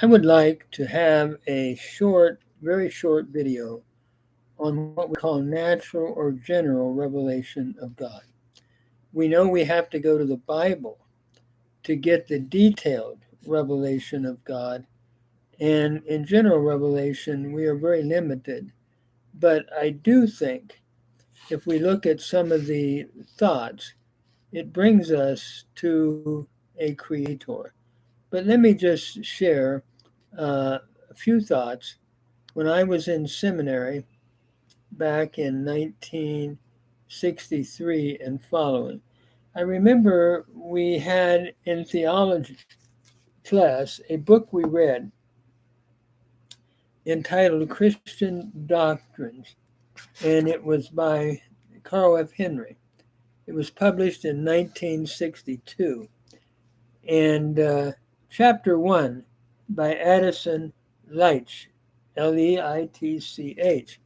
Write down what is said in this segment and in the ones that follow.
I would like to have a short, very short video on what we call natural or general revelation of God. We know we have to go to the Bible to get the detailed revelation of God, and in general revelation, we are very limited. But I do think if we look at some of the thoughts, it brings us to a creator. But let me just share a few thoughts. When I was in seminary back in 1963 and following, I remember we had in theology class a book we read entitled Christian Doctrines, and it was by Carl F. Henry. It was published in 1962. And chapter 1 by Addison Leitch, Leitch,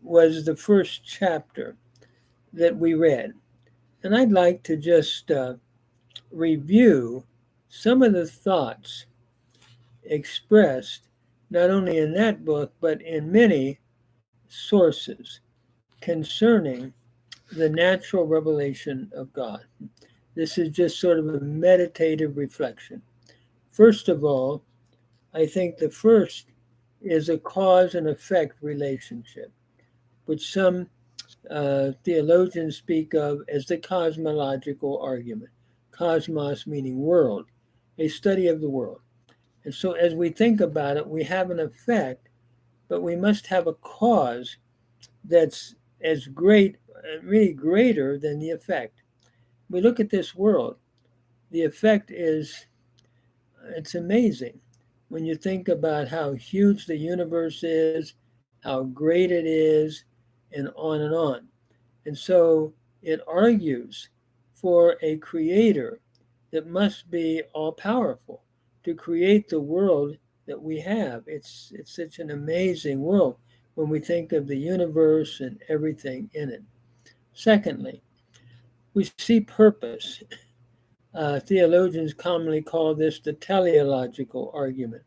was the first chapter that we read. And I'd like to just review some of the thoughts expressed not only in that book, but in many sources concerning the natural revelation of God. This is just sort of a meditative reflection. First of all, I think the first is a cause and effect relationship, which some theologians speak of as the cosmological argument. Cosmos meaning world, a study of the world. And so as we think about it, we have an effect, but we must have a cause that's as great, really greater than the effect. We look at this world, the effect is, it's amazing when you think about how huge the universe is, how great it is, and on and on. And so it argues for a creator that must be all powerful to create the world that we have. It's such an amazing world when we think of the universe and everything in it. Secondly, we see purpose. Theologians commonly call this the teleological argument.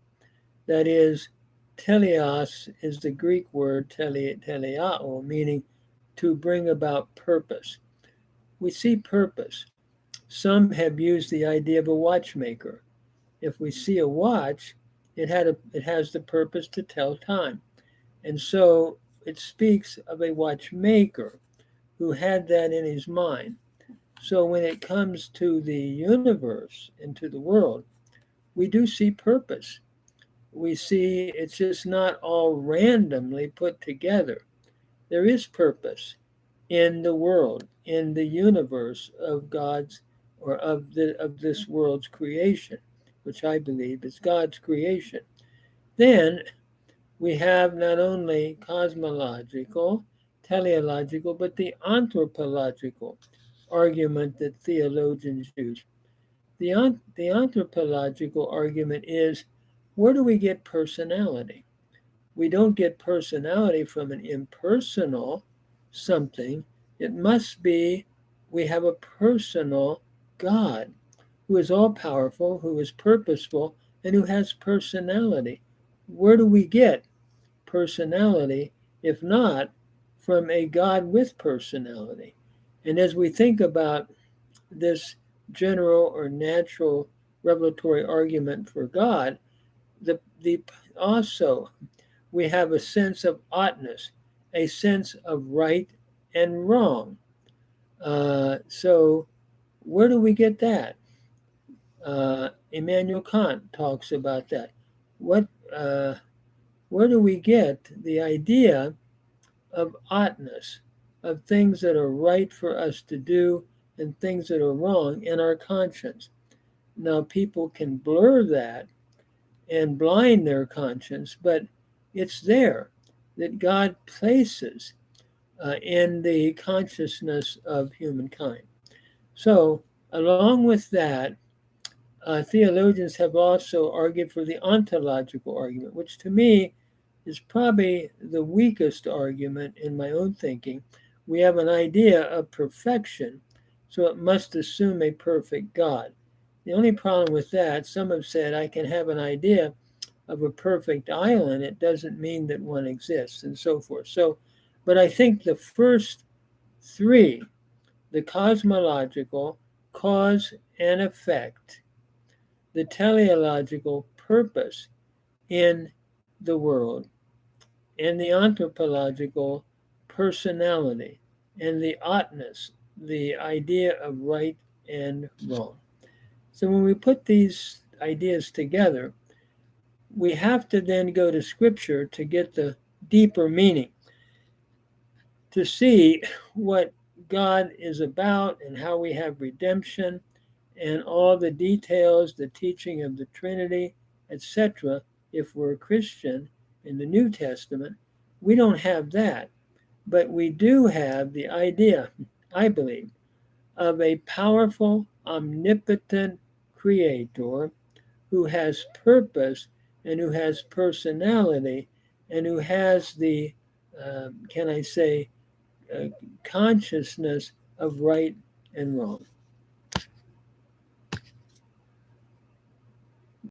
That is, teleos is the Greek word teleao, meaning to bring about purpose. We see purpose. Some have used the idea of a watchmaker. If we see a watch, it has the purpose to tell time. And so it speaks of a watchmaker who had that in his mind. So when it comes to the universe and to the world, we do see purpose. We see it's just not all randomly put together. There is purpose in the world, in the universe of God's or of this world's creation, which I believe is God's creation. Then we have not only cosmological, teleological, but the anthropological argument that theologians use. The anthropological argument is, where do we get personality? We don't get personality from an impersonal something. It must be we have a personal God who is all powerful, who is purposeful, and who has personality. Where do we get personality if not from a God with personality? And as we think about this general or natural revelatory argument for God, the also we have a sense of oughtness, a sense of right and wrong. So where do we get that? Immanuel Kant talks about that. What, where do we get the idea of oughtness, of things that are right for us to do and things that are wrong in our conscience? Now, people can blur that and blind their conscience, but it's there that God places in the consciousness of humankind. So, along with that, theologians have also argued for the ontological argument, which to me is probably the weakest argument in my own thinking. We have an idea of perfection, so it must assume a perfect God. The only problem with that, some have said I can have an idea of a perfect island. It doesn't mean that one exists, and so forth. So, but I think the first three, the cosmological, cause and effect, the teleological, purpose in the world, and the anthropological, personality, and the oughtness, the idea of right and wrong. So when we put these ideas together, we have to then go to Scripture to get the deeper meaning, to see what God is about and how we have redemption and all the details, the teaching of the Trinity, etc. If we're a Christian in the New Testament, we don't have that. But we do have the idea, I believe, of a powerful, omnipotent creator who has purpose and who has personality and who has the, can I say, consciousness of right and wrong.